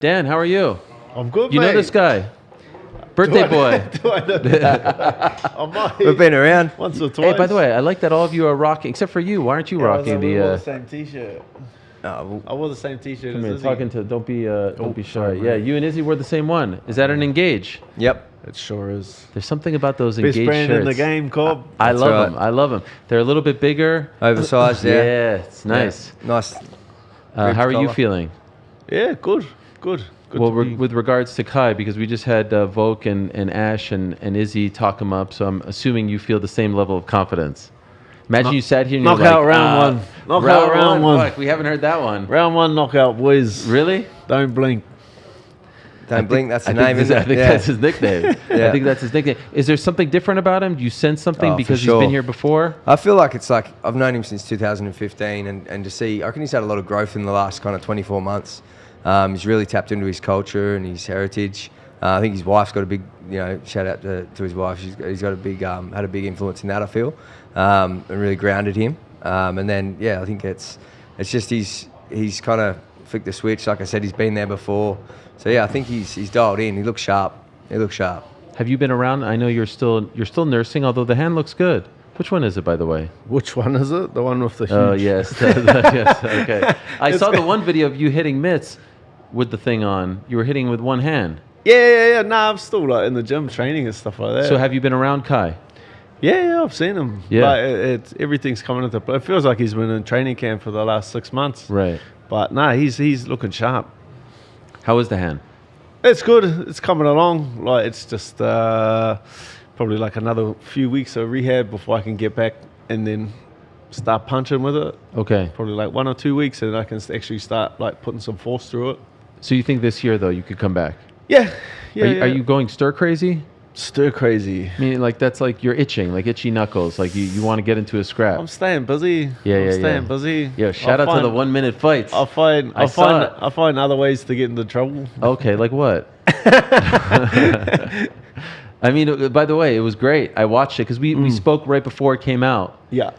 Dan, how are you? I'm good, You mate. know this guy? Birthday boy. Do I know that? I might. We've been around. Once or twice. Hey, by the way, I like that all of you are rocking, except for you. Why aren't you rocking we wore the the... same T-shirt. Oh, I wore the same T-shirt Come as here, Izzy. talking to... Don't be shy. sorry, Yeah, mate. you and Izzy wore the same one. Is that an Engage? yep. It sure is. There's something about those Best Engage brand shirts. in the game, Cobb. I That's love right. them. I love them. They're a little bit bigger. Oversized, yeah. Yeah, it's nice. Yeah. Nice. How are you colour. feeling? Yeah, good. Good Well, to be. with regards to Kai, because we just had Volk and Ash and Izzy talk him up, so I'm assuming you feel the same level of confidence. Imagine you sat here and you're like, knockout round one. Knockout round one. Fuck, we haven't heard that one. Round one knockout, boys. Really? Don't blink. Don't blink, that's the I name, think, isn't I it? think that's his nickname. I Yeah. think that's his nickname. Is there something different about him? Do you sense something Oh, for because he's sure. been here before? I feel like it's like I've known him since 2015 and to see, I reckon he's had a lot of growth in the last kind of 24 months. He's really tapped into his culture and his heritage. I think his wife's got a big, shout out to his wife. He's got a big, had a big influence in that, I feel, and really grounded him. And then, I think it's just he's kind of flicked the switch. Like I said, he's been there before. So I think he's dialed in. He looks sharp. Have you been around? I know you're still nursing, although the hand looks good. Which one is it, by the way? Which one is it? The one with the huge... Oh, yes. Yes. Okay. I saw the one video of you hitting mitts with the thing on. You were hitting with one hand. Yeah. Nah, I'm still like in the gym training and stuff like that. So have you been around Kai? Yeah, I've seen him. Yeah. But it's everything's coming into play. It feels like he's been in training camp for the last 6 months. Right. But nah, he's looking sharp. How is the hand? It's good. It's coming along. Like it's just probably like another few weeks of rehab before I can get back and then start punching with it. Okay. Probably like 1 or 2 weeks, and I can actually start like putting some force through it. So you think this year, though, you could come back? Yeah. Are you going stir crazy? Stir crazy? Meaning like that's like you're itching, like itchy knuckles, like you want to get into a scrap. I'm staying busy. Yeah, I'm yeah, staying yeah. busy. Yeah, shout out to the 1 minute fights. I'll find other ways to get into trouble. Okay, like what? I mean, by the way, it was great. I watched it because we spoke right before it came out. Yeah.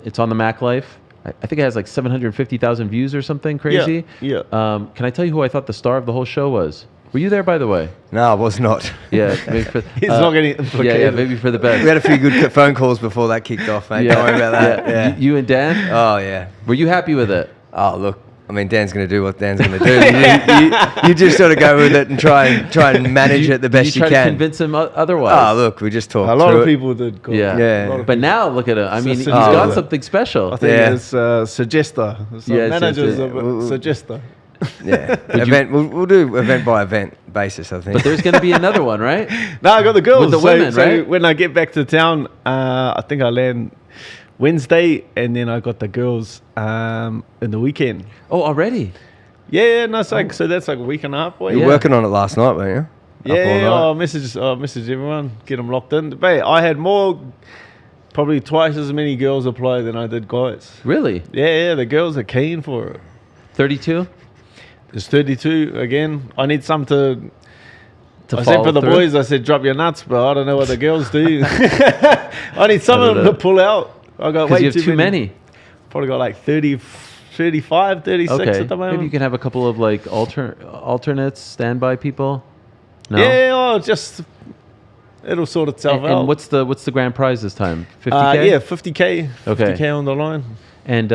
It's on the Mac Life. I think it has like 750,000 views or something crazy. Yeah. Can I tell you who I thought the star of the whole show was? Were you there, by the way? No, I was not. Yeah. Maybe for, He's not getting implicated. Yeah, maybe for the best. We had a few good phone calls before that kicked off, mate. Don't worry about that. Yeah. You and Dan? Oh, yeah. Were you happy with it? Oh, look. I mean, Dan's going to do what Dan's going to do. you just sort of go with it and try and manage it the best you you try can. to convince him otherwise? Oh, look, we just talked A lot through of it. people did. Go. Yeah. Yeah. A lot of But people. now look at him. I mean, he's So- got look. something special. I think Yeah. it's suggester. So Yes, managers yes, of suggester. Yeah. We'll do event by event basis, I think. But there's going to be another one, right? No, I got the girls. With the women, right? When I get back to town, I think I land Wednesday, and then I got the girls in the weekend. Oh, already? Yeah, no, so that's like a week and a half away. You were Yeah. working on it last night, weren't you? Yeah, Up all I'll message everyone, get them locked in. But I had probably twice as many girls apply than I did guys. Really? Yeah, the girls are keen for it. 32? There's 32 again. I need some to I said follow for the through? boys, I said drop your nuts, but I don't know what the girls do. I need some of them to pull out. I got Because way you have too many. Probably got like 30, 35, 36 Okay. at the moment. Maybe you can have a couple of like alternates, standby people. No? Yeah, it'll sort itself out. And what's the grand prize this time? 50K? Yeah, 50K. Okay. 50K on the line. And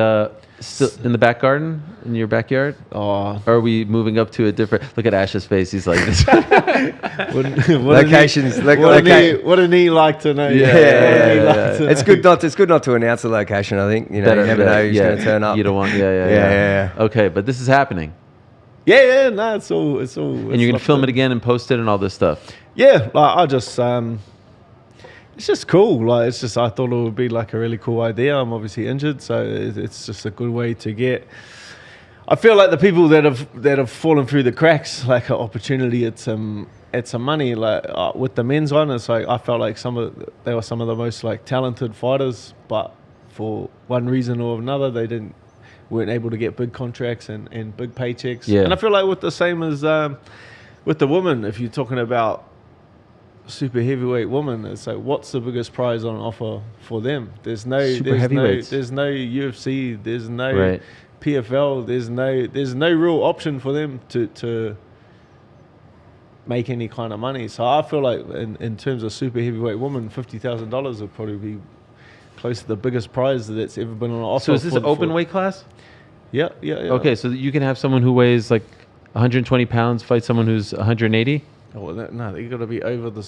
still in the back garden, in your backyard? Oh, Or are we moving up to a different? Look at Ash's face. He's like, this. Locations. What a knee like to know. Yeah. It's good not to announce the location, I think. You never know who's going to turn up. You don't want, Yeah. Okay, but this is happening. Yeah, no, it's all. And you're going to film it again and post it and all this stuff. Yeah, like I just, it's just cool. Like it's just, I thought it would be like a really cool idea. I'm obviously injured, so it's just a good way to get. I feel like the people that have fallen through the cracks, like an opportunity at some money. Like with the men's one, it's like I felt like they were some of the most like talented fighters, but for one reason or another, they weren't able to get big contracts and big paychecks. Yeah. And I feel like with the same as with the women, if you're talking about super heavyweight woman, it's like what's the biggest prize on offer for them? There's no Super heavyweights. There's no UFC, there's no Right. PFL, there's no real option for them to make any kind of money. So I feel like in terms of super heavyweight women, $50,000 would probably be close to the biggest prize that's ever been on offer. So is this an open weight class? Yeah. Okay, so you can have someone who weighs like 120 pounds fight someone who's 180. Oh, well, no, you got to be over the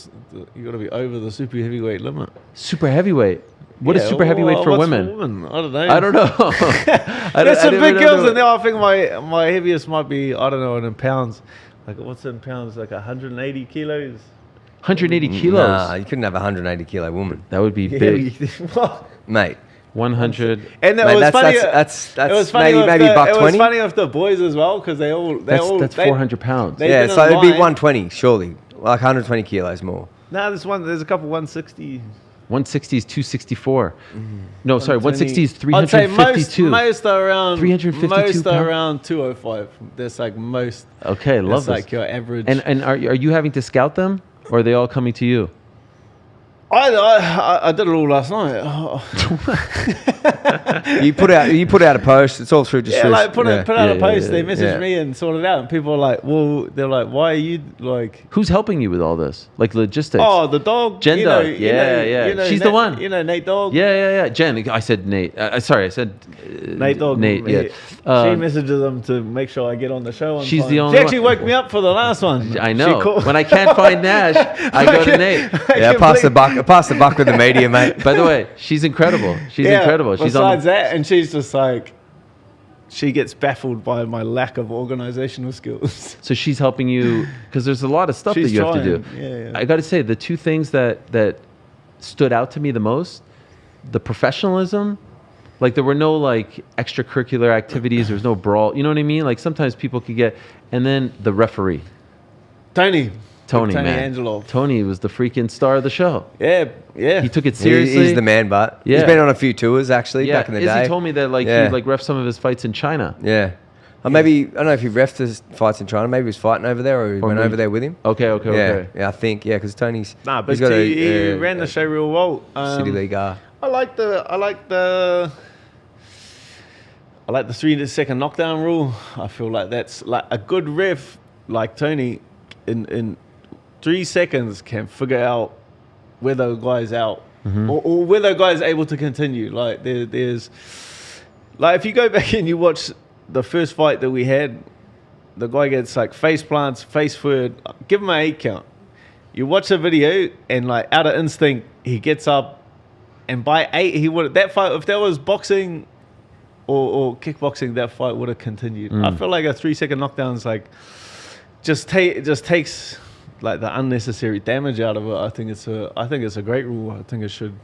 super heavyweight limit. Super heavyweight. What is super heavyweight for what's women? I don't know. I don't know. There's some big girls in there. I think my heaviest might be, I don't know, in pounds. Like, what's in pounds? Like 180 kilos. 180 kilos. Nah, you couldn't have a 180 kilo woman, That would be big. What? mate. 100. And it Mate, was funny. that's it was funny maybe with buck It was 20. funny with the boys as well because That's 400 pounds. they- Yeah, been so it'd be online. 120 surely, like 120 kilos more. No, there's a couple 160. 160 is 264. No, sorry, 160 is I'd say 352. most are around 352 most are pounds? around 205. That's like most. Okay, love That's this. like your average. And are you having to scout them, or are they all coming to you? I did it all last night. You put out a post. It's all through just Yeah, through, like put out Yeah, a post. yeah, They messaged yeah. me and sorted it out, and people are like, "Well, they're like, why are you like?" Who's helping you with all this, like logistics? Oh, the dog. Jen you know, Dog. Yeah. You know, She's the Nate, one. You know, Nate Dog. Yeah. Jen, I said Nate. Sorry, I said Nate Dog. Nate. Yeah. She messages them to make sure I get on the show. On She's time. the only She actually one. woke me up for the last one. I She know. called- When I can't find Nash, I go to Nate. Yeah, pass the buck with the media, mate. By the way, she's incredible. She's incredible. She's Besides on. that, and she's just like, she gets baffled by my lack of organizational skills. So she's helping you because there's a lot of stuff She's that you have to do. trying, yeah. I got to say, the two things that stood out to me the most, the professionalism. Like there were no like extracurricular activities. There was no brawl. You know what I mean? Like sometimes people could get, and then the referee, Tony Tony, man. Angelo. Tony was the freaking star of the show. Yeah. He took it seriously. He's the man, but Yeah. he's been on a few tours actually Yeah, back in the day. Izzy told me that like Yeah. he like ref some of his fights in China. Yeah. Or maybe, I don't know if he refed his fights in China. Maybe he was fighting over there or he went maybe- over there with him. Okay. Yeah, I think, because Tony's... Nah, but he's got he ran the show real well. City League. I like the 3-second knockdown rule. I feel like that's like a good ref like Tony in 3 seconds can figure out whether a guy's out or whether a guy's able to continue. Like there's like if you go back and you watch the first fight that we had, the guy gets like face plants, face forward, give him an 8 count. You watch the video and like out of instinct he gets up, and by 8 he would that fight if that was boxing or kickboxing, that fight would have continued. I feel like a 3-second knockdown is like just takes like the unnecessary damage out of it. I think it's a great rule. I think it should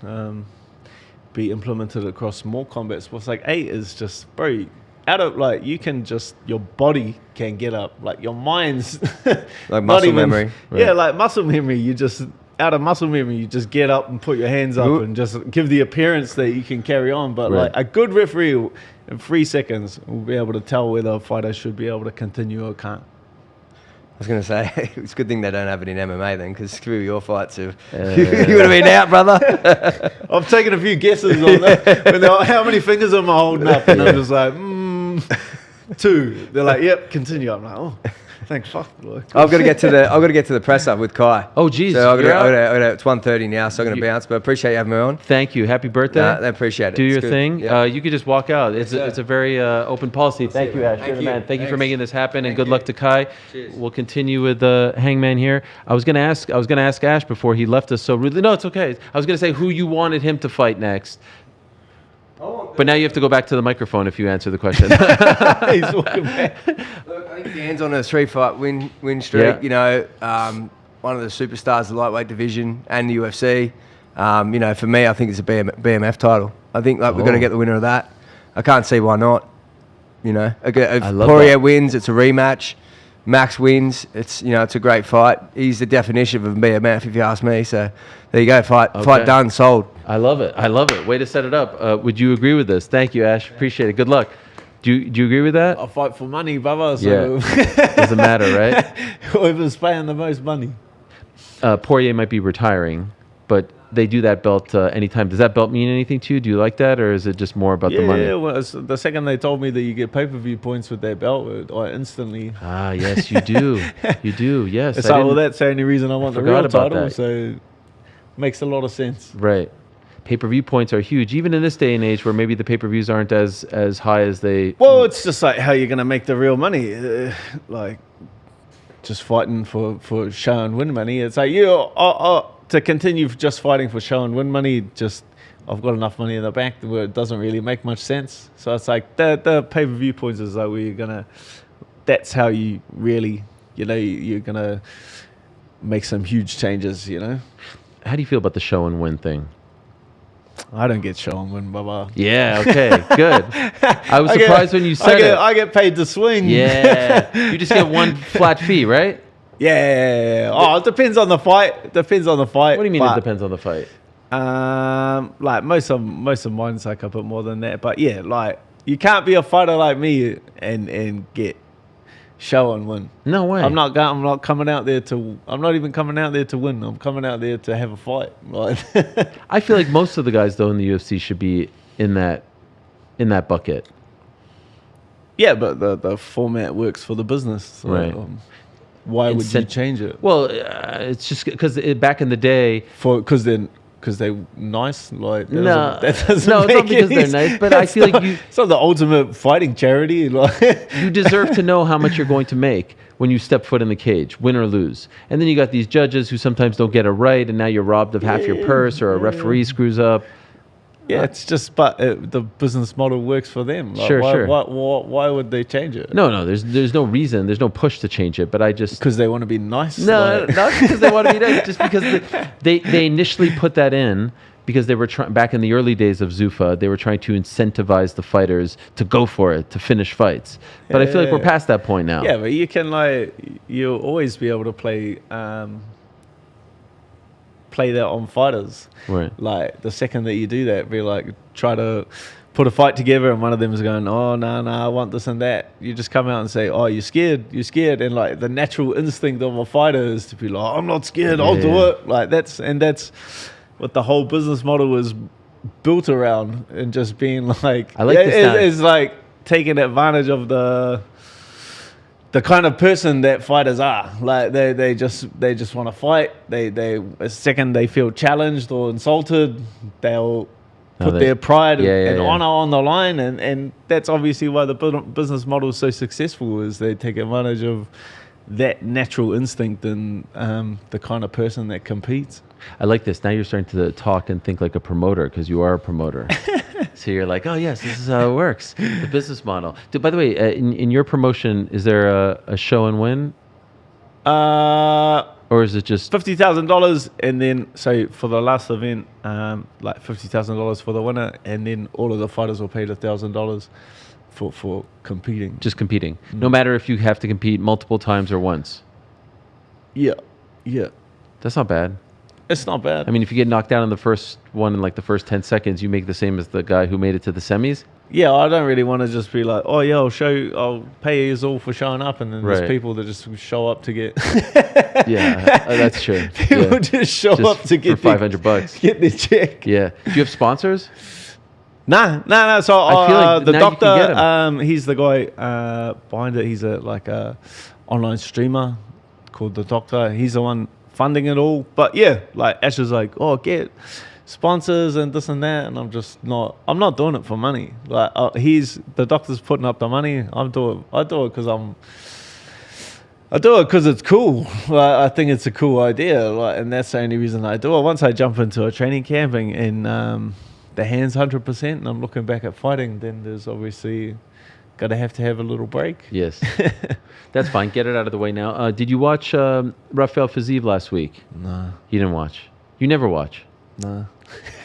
be implemented across more combat sports. Like 8 is just, bro, out of like you can just your body can get up, like your mind's Like not muscle even- memory. Yeah, like muscle memory. You just out of muscle memory, you just get up and put your hands up and just give the appearance that you can carry on. But Right. like a good referee in 3 seconds will be able to tell whether a fighter should be able to continue or can't. I was going to say, it's a good thing they don't have it in MMA then, because screw your fights. You would have been out, brother. I've taken a few guesses on that. When they're like, how many fingers am I holding up? And I'm just like, 2. They're like, yep, continue. I'm like, oh, thank fuck. Like, I've got to get to the press up with Kai. Oh, geez. So you're out? it's 1:30 now, so I'm going to bounce. But appreciate you having me on. Thank you. Happy birthday. I appreciate it. Do It's your good. thing. Yeah. You could just walk out. It's sir. a very open policy. Thank you, Ash. You're the you. man. Thank you for Thanks. making this happen, and Thank good you. luck to Kai. Cheers. We'll continue with Hangman here. I was gonna ask Ash before he left us so rudely. No, it's okay. I was gonna say who you wanted him to fight next. But now you have to go back to the microphone if you answer the question. he's walking back. Look, I think Dan's on a 3-fight win streak. Yeah. You know, one of the superstars of the lightweight division and the UFC. You know, for me, I think it's a BMF title. I think like we're going to get the winner of that. I can't see why not. You know, if love Poirier that. wins, it's a rematch. Max wins. It's a great fight. He's the definition of a BMF, if you ask me. So there you go. Fight done, sold. I love it. Way to set it up. Would you agree with this? Thank you, Ash. Appreciate it. Good luck. Do you agree with that? I fight for money, brother. So Doesn't matter, right? whoever's paying the most money. Poirier might be retiring, but they do that belt anytime. Does that belt mean anything to you? Do you like that, or is it just more about the money? Yeah, well, the second they told me that you get pay-per-view points with that belt, I instantly... Ah, yes, you do. You do, yes. It's like, well, that's the only reason I want the real forgot about title, that. so makes a lot of sense. Right. Pay-per-view points are huge, even in this day and age where maybe the pay-per-views aren't as high as they... Well, it's just like how you're going to make the real money. Like, just fighting for show and win money. It's like, to continue just fighting for show and win money, I've got enough money in the bank where it doesn't really make much sense. So it's like the pay-per-view points is like where you're going to... That's how you really, you're going to make some huge changes, How do you feel about the show and win thing? I don't get show and win, baba. Yeah, okay, good. I was surprised when you said it. I get paid to swing. Yeah. You just get one flat fee, right? Yeah. Oh, it depends on the fight. What do you mean it depends on the fight? Like most of mine's like a bit more than that. But yeah, like you can't be a fighter like me and get show and win. No way. I'm not coming out there to. I'm not even coming out there to win. I'm coming out there to have a fight. Like, I feel like most of the guys though in the UFC should be in that bucket. yeah, but the format works for the business. So, Right. Why would you change it? Well, it's just because back in the day. Because they're nice. Like No, that doesn't no, it's make not because any they're nice, but I feel like it's not the ultimate fighting charity. Like you deserve to know how much you're going to make when you step foot in the cage, win or lose. And then you got these judges who sometimes don't get it right, and now you're robbed of half your purse, or a referee screws up. Yeah, it's just, but the business model works for them. Like, Sure. Why would they change it? No, there's no reason, there's no push to change it. But I just Because they want to be nice. no, like. not because they want to be nice, just because they initially put that in because they were back in the early days of Zuffa, they were trying to incentivize the fighters to go for it, to finish fights. But I feel like we're past that point now. Yeah, but you'll always be able to play that on fighters. Right. Like the second that you do that, be like try to put a fight together and one of them is going, oh no, I want this and that. You just come out and say, oh, you're scared, and like the natural instinct of a fighter is to be like, I'm not scared, I'll do it. Like that's what the whole business model is built around, and just being like, I like this. It's like taking advantage of the kind of person that fighters are. Like they just want to fight. They a second they feel challenged or insulted, they'll put their pride and honor on the line, and that's obviously why the business model is so successful, is they take advantage of that natural instinct and the kind of person that competes. I like this. Now you're starting to talk and think like a promoter, because you are a promoter. So you're like, oh yes, this is how it works. The business model. By the way, in your promotion, is there a show and win? Or is it just $50,000, and then so for the last event, like $50,000 for the winner, and then all of the fighters were paid $1,000 for competing. just competing? No matter if you have to compete multiple times or once. Yeah. That's not bad. It's not bad. I mean, if you get knocked down in the first one in like the first 10 seconds, you make the same as the guy who made it to the semis. Yeah, I don't really want to just be like, oh yeah, I'll pay you all for showing up, and then Right. there's people that just show up to get. Yeah, that's true. People Yeah. just show up to get for $500. get their check. Yeah. Do you have sponsors? Nah. So I feel like the now you can get doctor, he's the guy behind it. He's a online streamer called the Doctor. He's the one funding it all. But yeah, like Ash is like, oh, get sponsors and this and that, and I'm not doing it for money. Like the Doctor's putting up the money. I do it because it's cool. Like, I think it's a cool idea, and that's the only reason I do it. Once I jump into a training camp and the hand's 100%, and I'm looking back at fighting, then there's obviously got to have a little break. Yes. That's fine. Get it out of the way now. Did you watch Rafael Fiziev last week? No. You didn't watch? You never watch? No.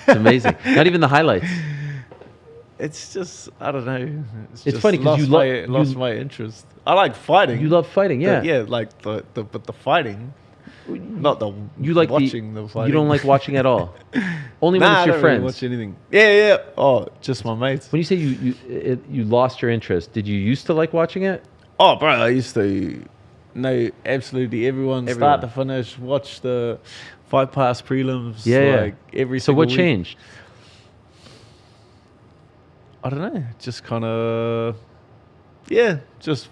It's amazing. Not even the highlights. It's just, I don't know. It's just funny 'cause lost my interest. I like fighting. You love fighting, yeah. Like but the fighting, not the You like watching the fighting. You don't like watching at all. Only when Nah, it's your I don't friends. really watch anything. Yeah. Oh, just my mates. When you say you lost your interest, did you used to like watching it? Oh, bro, I used to. know absolutely everyone, start to finish. Watch the Fight Pass prelims. Yeah. Every So single what week. changed? I don't know. Just kind of, yeah. Just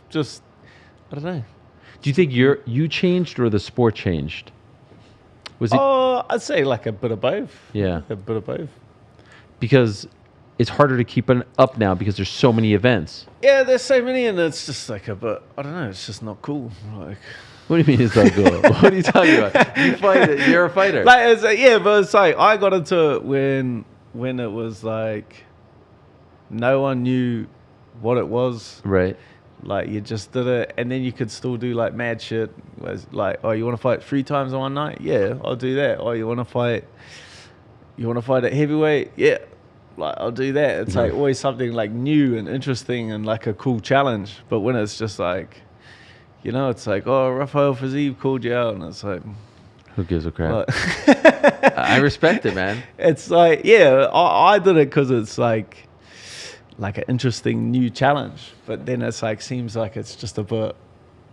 I don't know. Do you think you changed or the sport changed? Was it I'd say like a bit of both. Yeah. A bit of both. because it's harder to keep it up now because there's so many events? Yeah, there's so many, and it's just like a bit. I don't know. It's just not cool. Like, What do you mean it's not cool? What are you talking about? You fight it. You're a fighter. like it's yeah, but it's like I got into it when it was like no one knew what it was. Right. Like you just did it, and then you could still do like mad shit. Was like, oh, you want to fight 3 times in one night? Yeah, I'll do that. Oh, you want to fight at heavyweight? Yeah, like I'll do that. It's like always something like new and interesting and like a cool challenge. But when it's just like, you know, it's like, oh, Rafael Fiziev called you out, and it's like, Who gives a crap? like I respect it, man. it's like, yeah, I did it because it's like an interesting new challenge. But then it's like seems like it's just a bit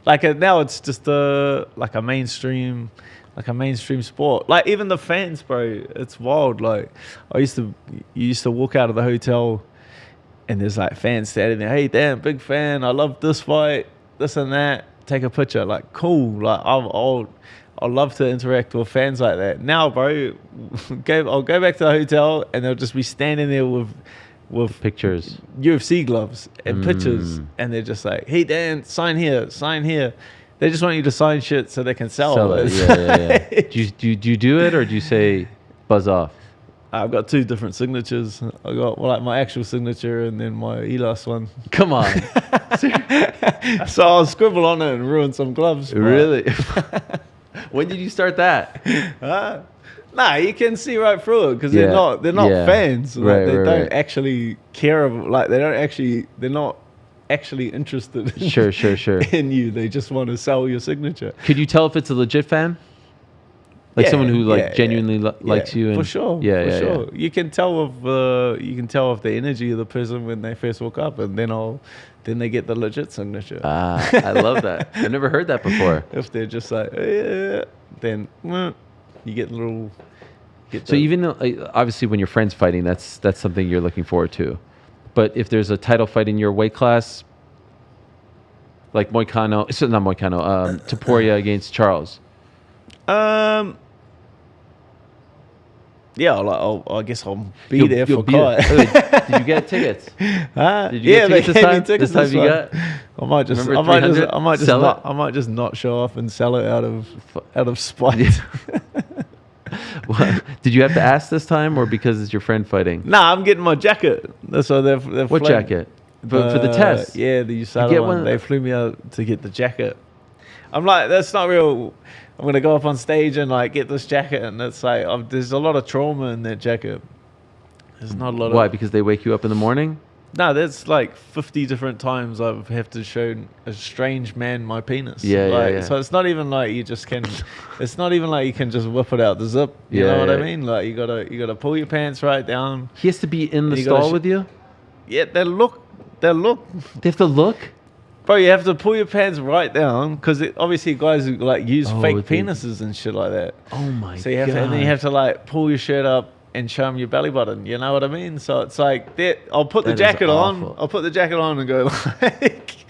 like now it's just a mainstream sport. Like even the fans, bro, it's wild. Like you used to walk out of the hotel and there's like fans standing there. Hey, damn, big fan. I love this fight, this and that. Take a picture. Like cool. Like I'll love to interact with fans like that. Now, bro, I'll go back to the hotel and they'll just be standing there with Pictures. UFC gloves and pictures, and they're just like, "Hey Dan, sign here, sign here." They just want you to sign shit so they can sell it. it. Yeah. Do you do it or do you say buzz off? I've got 2 different signatures. I got like my actual signature and then my Elas one. Come on. So I'll scribble on it and ruin some gloves. but- Really? When did you start that? Nah, you can see right through it because Yeah. they're not Yeah. fans. Like, Right, they right, don't right. actually care. They're not actually interested. Sure. In you. They just want to sell your signature. Could you tell if it's a legit fan? Like Yeah, someone who like yeah, genuinely likes you? And, for sure. Yeah, for yeah, sure. yeah. You can tell of the energy of the person when they first walk up, and then they get the legit signature. I love that. I've never heard that before. If they're just like, yeah, then you get a little. So even though, obviously when your friend's fighting, that's something you're looking forward to. But if there's a title fight in your weight class, like Moicano, it's not Moicano, Topuria against Charles. Yeah, I guess I'll be there for Kai. Did you get tickets? Huh? Did you get they tickets gave me this time? tickets This time you one. got? I might just not show up and sell it out of spite. What, did you have to ask this time, or because it's your friend fighting? Nah, I'm getting my jacket. That's why they've What flown- jacket? For the test? Yeah, the USADA get one. one- They flew me out to get the jacket. I'm like, that's not real. I'm gonna go up on stage and like get this jacket, and it's like there's a lot of trauma in that jacket. There's not a lot Why? of. Because they wake you up in the morning? No, that's like 50 different times I've have to show a strange man my penis. Yeah, like, yeah. So it's not even like you just can. It's not even like you can just whip it out the zip. You Yeah, know what I yeah. mean? Like you gotta pull your pants right down. He has to be in the You gotta stall with you? Yeah, they look. They have to look? Bro, you have to pull your pants right down because obviously guys who like use fake dude. penises and shit like that. Oh my So you have God. to, and then you have to like pull your shirt up and show them your belly button. You know what I mean? So it's like that. I'll put the That is jacket on. awful. I'll put the jacket on and go like,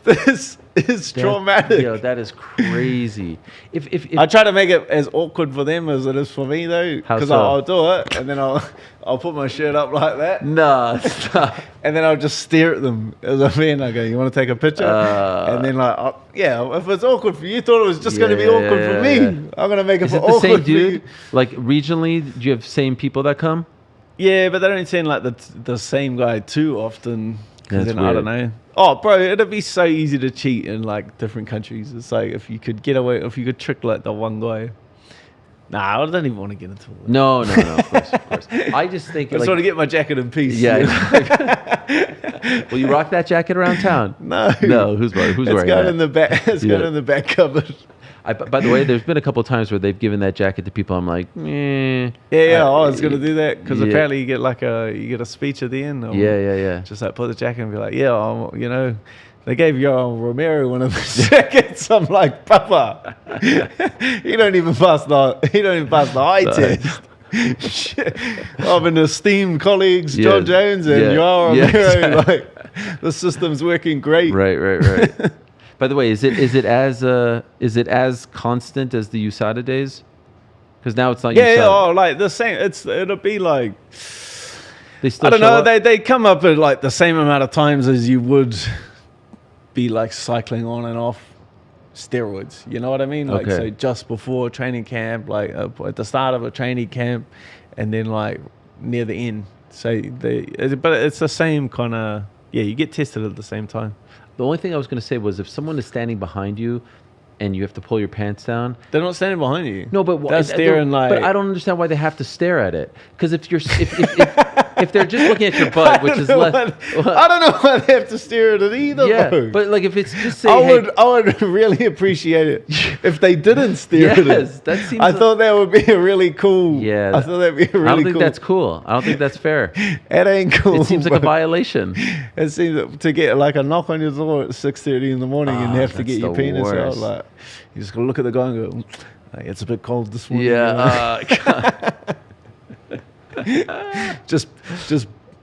this is traumatic. Yo, that is crazy. If I try to make it as awkward for them as it is for me though, How because so? I'll do it and then I'll put my shirt up like that. Nah, stop. And then I'll just stare at them as I'm in. I go, "You want to take a picture?" And then like, yeah, if it's awkward for you, thought it was just going to be Yeah, awkward yeah, for me. yeah. I'm going to make it Is for it the awkward same for you. dude? Like regionally, do you have same people that come? Yeah, but they don't seem like the same guy too often. 'Cause That's then I don't weird. know. Oh, bro, it'd be so easy to cheat in like different countries. It's like if you could get away, if you could trick like the one guy. Nah, I don't even want to get into it. No, of course. I just think I just like, want to get my jacket in peace. yeah. Will you rock that jacket around town? No. Who's It's wearing going that? in the back. It's Yeah. going in the back cupboard. By the way, there's been a couple of times where they've given that jacket to people. I'm like, Yeah, I was gonna do that because yeah. apparently you get a speech at the end. Or Yeah. Just like put the jacket and be like, yeah, They gave Yoel Romero one of the jackets. I'm like, Papa, he don't even pass the eye test. Shit. I'm an esteemed colleagues, Jon Jones and Yoel Romero. Like, the system's working great. Right. By the way, is it as constant as the USADA days? Because now it's not. USADA. Like the same. It'll be like. They still I don't know. up? They come up at like the same amount of times as you would be like cycling on and off steroids. You know what I mean? Like so just before training camp, like at the start of a training camp, and then like near the end. So but it's the same kind of. Yeah, you get tested at the same time. The only thing I was going to say was if someone is standing behind you and you have to pull your pants down. They're not standing behind you. No, but they're staring like. But I don't understand why they have to stare at it. Because if they're just looking at your butt, which is less. I don't know why they have to stare at it either. Yeah, bro. but like if it's just say, I would really appreciate it if they didn't stare at it. Yes, that seems. I thought that would be a really cool. Yeah, I thought that'd be a really. I don't think cool. that's cool. I don't think that's fair. It ain't cool. It seems like a violation. It seems to get like a knock on your door at 6:30 in the morning and have to get your penis out. Like you just gotta look at the guy and go, hey, "It's a bit cold this morning." Yeah. Just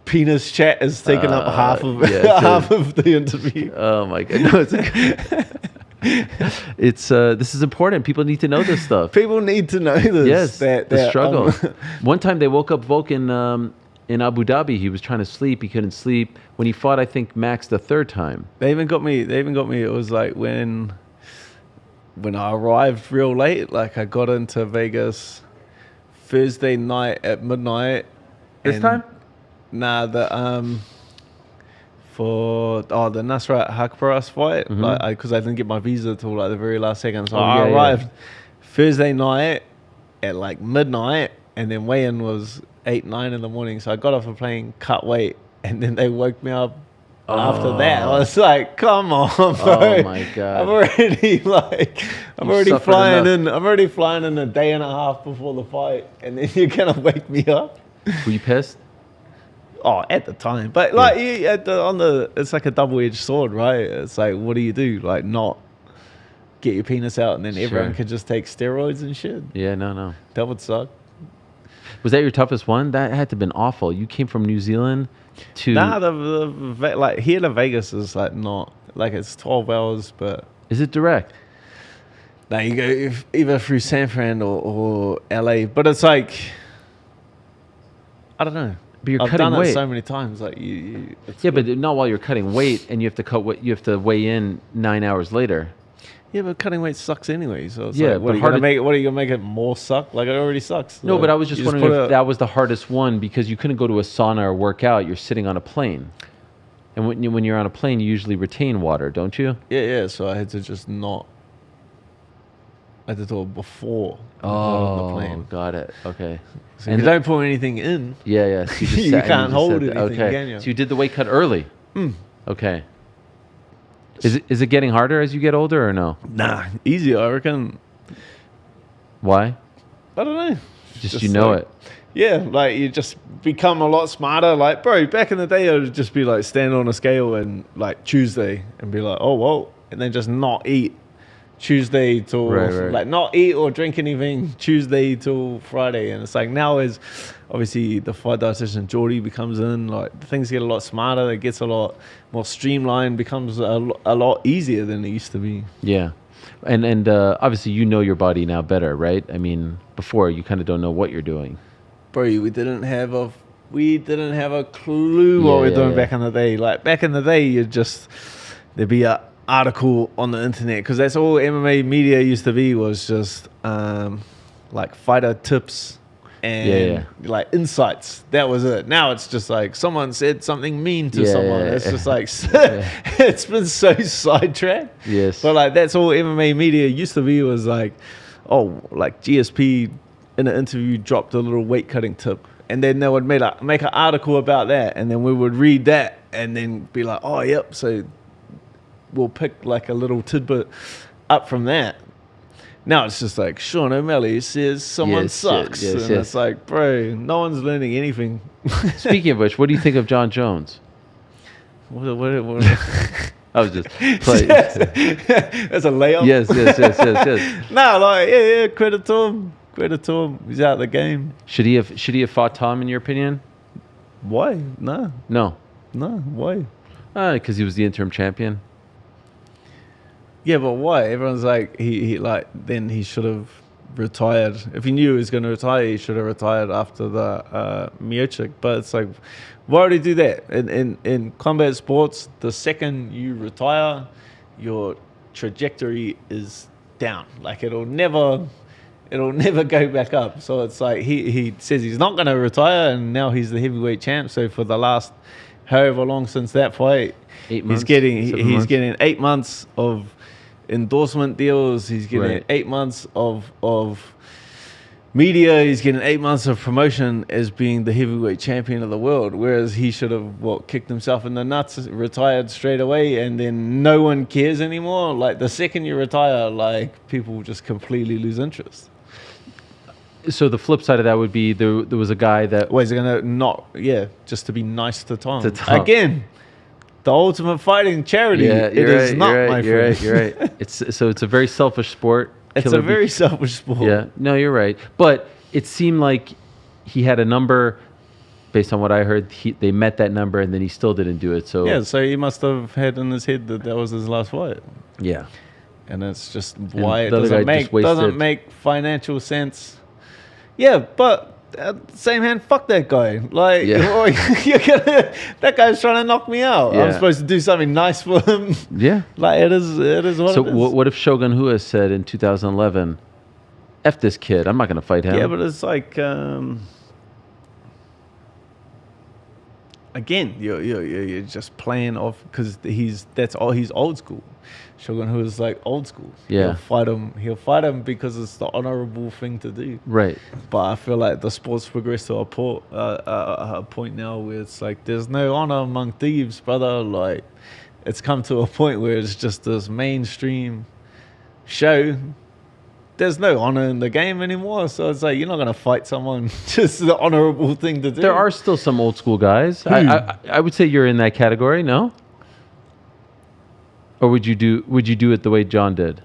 penis chat is taking up half of the interview. Oh my god! No, it's this is important. People need to know this stuff. People need to know this. Yes, the struggle. One time they woke up Volk in Abu Dhabi. He was trying to sleep. He couldn't sleep. When he fought, I think Max the third time. They even got me. It was like when I arrived real late. Like I got into Vegas Thursday night at midnight. This time? Nah, for the Nasrat Hakparas fight, because I didn't get my visa till like the very last second, so I arrived Thursday night at like midnight, and then weigh-in was 8-9 in the morning. So I got off a plane, cut weight, and then they woke me up. After that, I was like, "Come on, bro! Oh my god! I'm already flying in. I'm already flying in a day and a half before the fight, and then you're gonna wake me up." Were you pissed? Oh, at the time, but like it's like a double-edged sword, right? It's like, what do you do? Like, not get your penis out, and then everyone could just take steroids and shit. Yeah, no. That would suck. Was that your toughest one? That had to have been awful. You came from New Zealand to like here to Vegas is like not like it's 12 hours, but is it direct? Now you go either through San Fran or LA, but it's like I don't know. But you're I've cutting done weight it so many times. Like you but not while you're cutting weight, and you have to cut what you have to weigh in 9 hours later. Yeah, but cutting weight sucks anyway. So it's yeah, like, what are you gonna make it more suck? Like it already sucks. No, like, but I was just wondering if that was the hardest one because you couldn't go to a sauna or work out. You're sitting on a plane, and when you're on a plane, you usually retain water, don't you? Yeah. So I had to just not. I had to do it before. On the plane. Got it. Okay. So you don't pour anything in. Yeah. So you can't hold anything, can you? So you did the weight cut early. Okay. Is it getting harder as you get older or no? Nah, easier, I reckon. Why? I don't know. Just you know like, it. Yeah, like you just become a lot smarter. Like, bro, back in the day, I would just be like stand on a scale and like Tuesday and be like, oh, whoa, and then just not eat Tuesday till like not eat or drink anything Tuesday till Friday. And it's like now is obviously the fight dietitian Geordie becomes in, like things get a lot smarter, it gets a lot more streamlined, becomes a lot easier than it used to be. Yeah. And obviously you know your body now better, right? I mean, before you kind of don't know what you're doing. Bro, we didn't have a clue what we're doing back in the day. Like back in the day, there'd be a article on the internet, because that's all MMA media used to be, was just like fighter tips and like insights. That was it. Now it's just like someone said something mean to someone. It's just like it's been so sidetracked. Yes. But like that's all MMA media used to be, was like, oh, like GSP in an interview dropped a little weight cutting tip, and then they would make an article about that, and then we would read that and then be like, oh yep, so we'll pick like a little tidbit up from that. Now it's just like Sean O'Malley says someone sucks. It's like, bro, no one's learning anything. Speaking of which, what do you think of Jon Jones? What I was just playing. That's a layup. Yes. No, like yeah, credit to him. Credit to him. He's out of the game. Should he have fought Tom in your opinion? Why? No. Why? Because he was the interim champion. Yeah, but why? Everyone's like he like then he should have retired. If he knew he was going to retire, he should have retired after the Miocic. But it's like, why would he do that? In combat sports, the second you retire, your trajectory is down. Like it'll never go back up. So it's like he says he's not going to retire, and now he's the heavyweight champ. So for the last however long since that fight, 8 months, he's getting 8 months of endorsement deals. He's getting 8 months of media. He's getting 8 months of promotion as being the heavyweight champion of the world. Whereas he should have kicked himself in the nuts, retired straight away, and then no one cares anymore. Like the second you retire, like people just completely lose interest. So the flip side of that would be there was a guy that He's gonna just to be nice to Tom. Again, the ultimate fighting charity. Yeah, It is not, my friend. You're right. It's a very selfish sport. It's a very selfish sport. Yeah, no, you're right. But it seemed like he had a number. Based on what I heard, they met that number, and then he still didn't do it. So yeah, so he must have had in his head that was his last fight. Yeah, and it's just why it the other guy doesn't make financial sense. Yeah, but at the same hand, fuck that guy. Like, that guy's trying to knock me out. Yeah. I'm supposed to do something nice for him. Yeah, like it is what it is. So what if Shogun Rua said in 2011, "F this kid, I'm not going to fight him." Yeah, but it's like again, you're just playing off because he's old school. Shogun Rua is like old school. Yeah, he'll fight him because it's the honorable thing to do. Right. But I feel like the sport's progressed to a point now where it's like there's no honor among thieves, brother. Like it's come to a point where it's just this mainstream show. There's no honor in the game anymore, so it's like you're not gonna fight someone. Just the honorable thing to do. There are still some old school guys. I would say you're in that category. No. Or would you do it the way Jon did?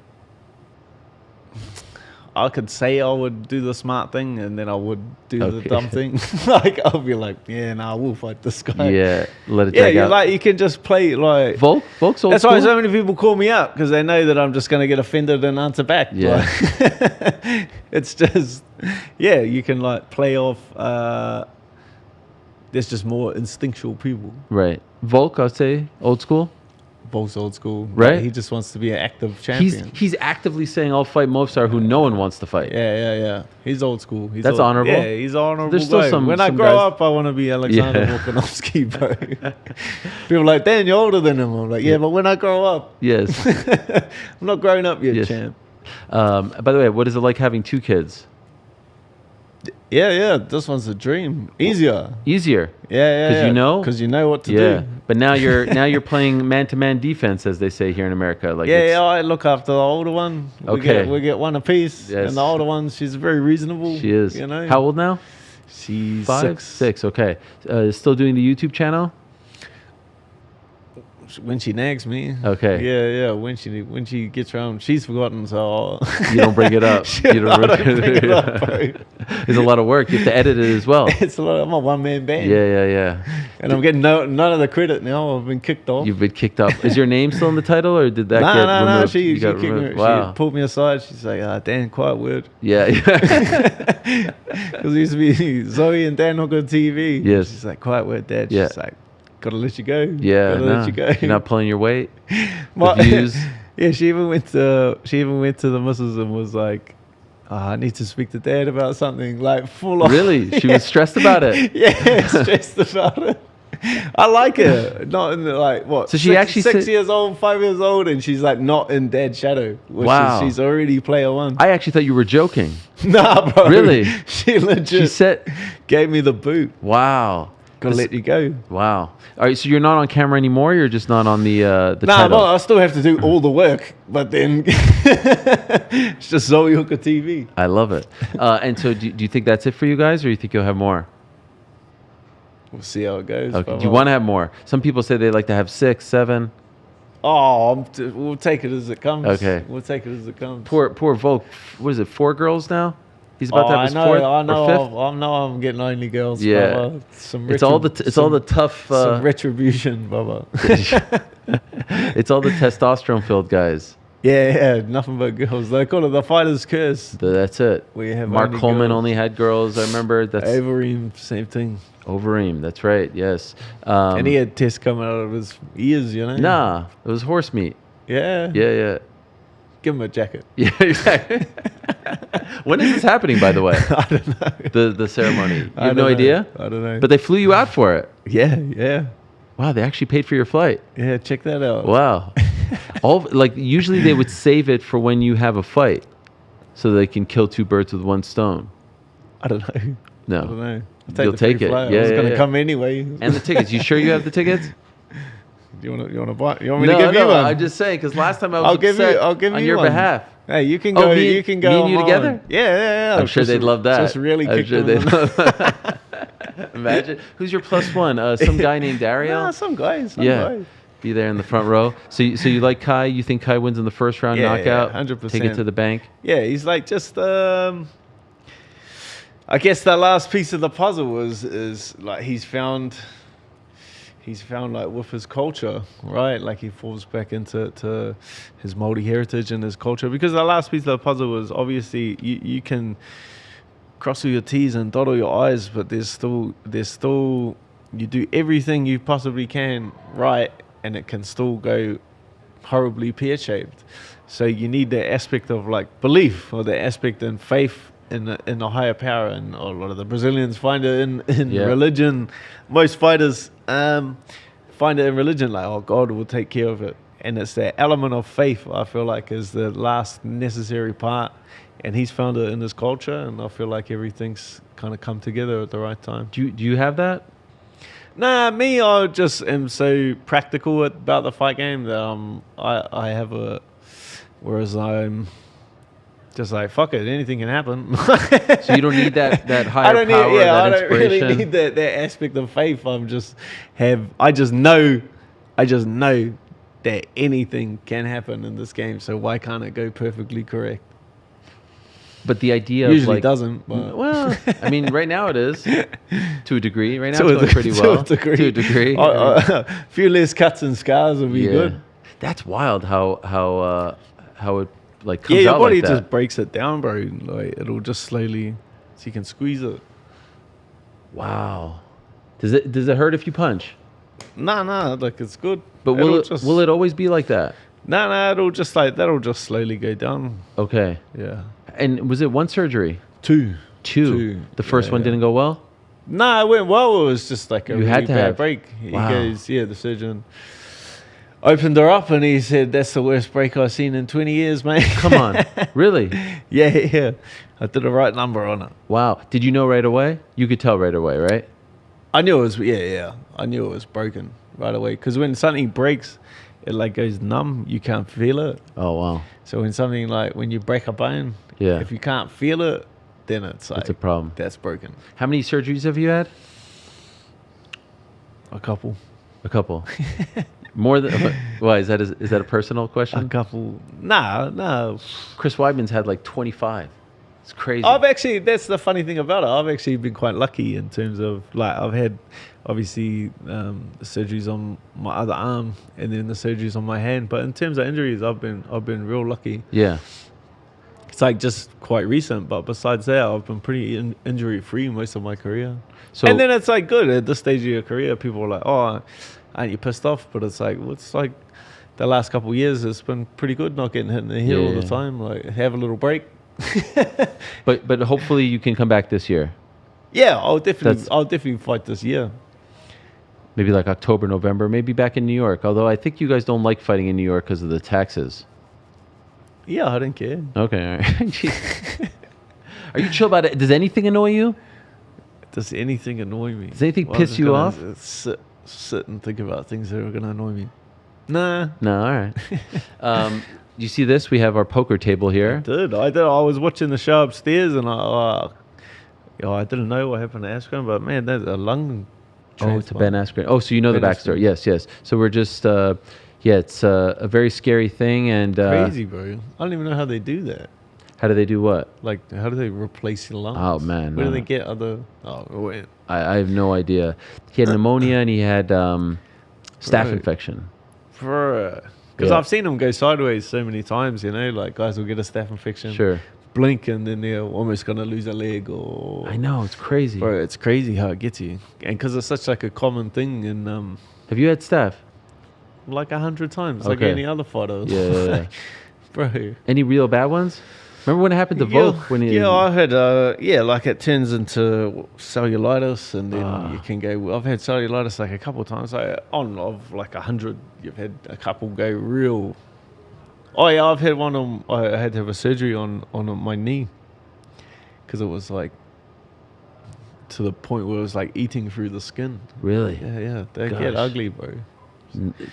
I could say I would do the smart thing, and then I would do the dumb thing. Like I'll be like, we'll fight this guy. Yeah, let it drag out. Like you can just play like Volk's old That's school? why so many people call me out because they know that I'm just gonna get offended and answer back. Yeah, like, it's just you can like play off. There's just more instinctual people. Right. Volk, I'd say old school. Volk's old school, right? He just wants to be an active champion. He's actively saying, "I'll fight Mofsar," who no one wants to fight. Yeah. He's old school. That's honorable. Yeah, he's honorable. There's still guy. some. When I grow up, I want to be Alexander Volkanovski, bro. People are like, Dan, you're older than him. I'm like, but when I grow up, yes, I'm not growing up yet, champ. By the way, what is it like having 2 kids? Yeah. This one's a dream. Easier. Yeah. Because you know what to do. But now you're playing man-to-man defense, as they say here in America. Like I look after the older one. We get one apiece. Yes. And the older one, she's very reasonable. She is. You know. How old now? She's 5? 6. 6. Okay. Still doing the YouTube channel? When she nags me. Okay. Yeah. When she gets around, she's forgotten, so you don't bring it up. You don't bring it up, bro. It's a lot of work. You have to edit it as well. It's a lot. I'm a one-man band. Yeah. And I'm getting none of the credit now. I've been kicked off. You've been kicked off. Is your name still in the title, or did that get removed? No. She got kicked removed. me. Wow. She pulled me aside. She's like, Dan, quiet word. Yeah. Because it used to be Zoe and Dan on good TV. Yes. She's like, quiet word, Dad. She's like, gotta let you go. Yeah. Let you go. You're not pulling your weight. The views. Yeah. She even went to the missus and was like, I need to speak to Dad about something. Like full on. Really? She was stressed about it. Yeah, stressed about it. I like her. Not in the, like what? So she actually 6 years old, 5 years old, and she's like not in Dad's shadow. Wow. She's already player 1. I actually thought you were joking. Nah, bro. Really? She legit gave me the boot. Wow. Gotta let you go. Wow. All right, so you're not on camera anymore? You're just not on the title? Well, I still have to do all the work, but then it's just Zoe Hooker TV. I love it. And so do you think that's it for you guys, or you think you'll have more? We'll see how it goes. Okay. Do you want to have more? Some people say they like to have 6, 7. Oh, we'll take it as it comes. Okay. We'll take it as it comes. Poor Volk. What is it? 4 girls now? He's about to have his I know, fourth I know, or fifth. I know. I'm getting only girls. Yeah. Baba. It's all the tough. some retribution, Baba. It's all the testosterone-filled guys. Yeah, nothing but girls. They call it the fighter's curse. That's it. We have Mark only Coleman girls. only had girls. I remember. That's Overeem, same thing. Overeem. That's right. Yes. And he had tests coming out of his ears, you know. Nah, it was horse meat. Yeah. Yeah. Give him a jacket. Yeah, exactly. When is this happening, by the way? I don't know. The ceremony. You I have no don't know. idea? I don't know. But they flew you out for it. yeah. Wow, they actually paid for your flight. Yeah, check that out. Wow. Usually they would save it for when you have a fight, so they can kill 2 birds with 1 stone. I don't know. No. I don't know. You'll the take free it. flight. Yeah, I was yeah, going to yeah. come anyway. And the tickets. You sure you have the tickets? You want to buy? You want me to give you one? I'm just saying because last time I was I'll give upset you on your one. behalf. Hey, you can Oh, go. me- you can go. me and you on together? mine. Yeah. I'm sure they'd love that. Just really I'm kick sure them they'd in. love that. Imagine. Who's your +1? Some guy named Ariel? Nah, some guy. Yeah. Be there in the front row. So you like Kai? You think Kai wins in the first round knockout? 100%. Take it to the bank? Yeah, he's like just. I guess the last piece of the puzzle is like he's found like with his culture, right? Like he falls back into his Māori heritage and his culture, because the last piece of the puzzle was obviously you can cross all your T's and dot all your I's, but there's still you do everything you possibly can right, and it can still go horribly pear-shaped. So you need the aspect of like belief, or the aspect in faith in a higher power, and a lot of the Brazilians find it in religion. Most fighters find it in religion, like, oh, God will take care of it. And it's that element of faith, I feel like, is the last necessary part. And he's found it in his culture, and I feel like everything's kind of come together at the right time. Do you have that? Nah, me, I just am so practical about the fight game that I have a, whereas I'm just like, fuck it, anything can happen. So you don't need that higher power, that I don't inspiration? really need that aspect of faith. I just know that anything can happen in this game, so why can't it go perfectly correct? But the idea Usually of like, doesn't. But. well, I mean, right now it is to a degree. Right now To it's going pretty well. To a degree. I mean, A few less cuts and scars will be good. That's wild how it like comes Yeah, your out body like that. just breaks it down, bro. Like it'll just slowly, so you can squeeze it. Wow. Does it hurt if you punch? Nah, like it's good. But will it always be like that? Nah, that'll just slowly go down. Okay. Yeah. And was it 1 surgery? Two. The first one didn't go well? Nah, it went well. It was just like a You really had to bad have. break. Wow. He goes, the surgeon opened her up and he said, "That's the worst break I've seen in 20 years, mate." Come on. Really? Yeah. I did the right number on it. Wow. Did you know right away? You could tell right away, right? I knew it was, I knew it was broken right away. Because when something breaks, it like goes numb. You can't feel it. Oh, wow. So when you break a bone, Yeah. if you can't feel it, then it's like, That's a problem. that's broken. How many surgeries have you had? A couple. A couple. More than why is that a personal question? A couple. Nah. Chris Weidman's had like 25. It's crazy. That's the funny thing about it. I've actually been quite lucky in terms of like I've had obviously surgeries on my other arm and then the surgeries on my hand. But in terms of injuries, I've been real lucky. Yeah. It's like just quite recent, but besides that, I've been pretty injury free most of my career. So And then it's like good at this stage of your career. People are like, "Oh, aren't you pissed off?" But it's like, it's like the last couple of years, it's been pretty good not getting hit in the head all the time. Like have a little break. but hopefully you can come back this year. Yeah, I'll definitely fight this year. Maybe like October, November, maybe back in New York. Although I think you guys don't like fighting in New York because of the taxes. Yeah, I don't care. Okay, all right. Jeez. Are you chill about it? Does anything annoy you? Does anything annoy me? Does anything I'm piss just you gonna off? Sit and think about things that are going to annoy me. Nah. No, all right. You see this? We have our poker table here. I was watching the show upstairs and I didn't know what happened to Askren, but man, that's a lung Oh, to Ben Askren. Oh, so you know Ben the backstory. Askren. Yes. So we're just Yeah, it's a very scary thing. And Crazy, bro. I don't even know how they do that. how do they do what? Like, how do they replace your lungs? Oh, man, Where do no. they get other? Oh, wait. I have no idea. He had pneumonia and he had staph Right. infection. Because Yeah. I've seen them go sideways so many times. You know, like guys will get a staph infection. Sure. Blink and then they're almost gonna lose a leg or. I know, it's crazy. Bro, it's crazy how it gets you, and because it's such like a common thing, and Have you had staph? like 100 times, like Okay. any other fighter. Yeah, yeah, yeah. Bro. Any real bad ones? Remember when it happened to Volk? When he, I had, like it turns into cellulitis, and then you can go. I've had cellulitis like a couple of times. Like on of like 100, you've had a couple go real. Oh yeah, I've had one on. I had to have a surgery on my knee because it was like to the point where it was like eating through the skin. Really? Yeah, they Gosh. get ugly, bro.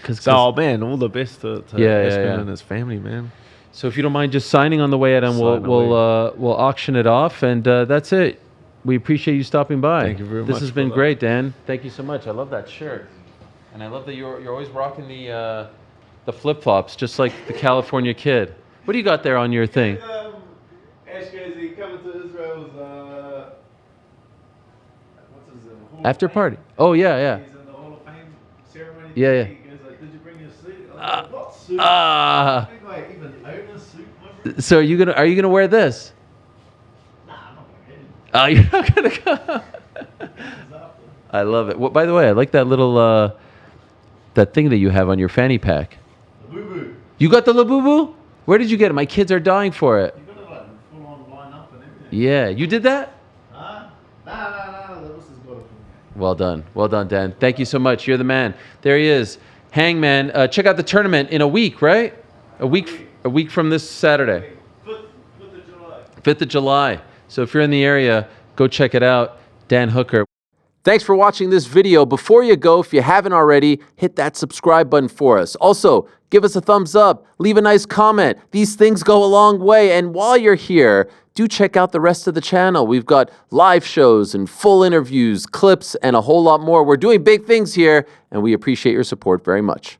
Cause, So, oh man, all the best to Yeah, Espen yeah. and his family, man. so if you don't mind just signing on the way out, and we'll auction it off, and that's it. We appreciate you stopping by. Thank you very This much has for been that. great, Dan. Thank you so much. I love that shirt, and I love that you're always rocking the flip flops, just like the California kid. What do you got there on your thing? Ash Gazy coming to Israel's. What's his name? Hall of After Fame. party. Oh yeah. He's in the Hall of Fame ceremony. Yeah, yeah. He goes like, "Did you bring your suit?" I was like, "What suit? Ah. I think I even own a suit, my friend." So are you gonna wear this? Nah, I'm not wearing it. Oh, you're not gonna go. It's after. I love it. Well, by the way, I like that little that thing that you have on your fanny pack. The boo-boo. You got the Labubu? Where did you get it? My kids are dying for it. You got to like full on line up and everything. Yeah, you did that? Huh? Nah. The boss has got it for me. Well done, Dan. Thank you so much. You're the man. There he is, Hangman. Check out the tournament in a week, right? A week from this Saturday, 5th of July. 5th of July. So if you're in the area, go check it out. Dan Hooker. Thanks for watching this video. Before you go, if you haven't already, hit that subscribe button for us. Also, give us a thumbs up, leave a nice comment. These things go a long way. And while you're here, do check out the rest of the channel. We've got live shows and full interviews, clips, and a whole lot more. We're doing big things here, and we appreciate your support very much.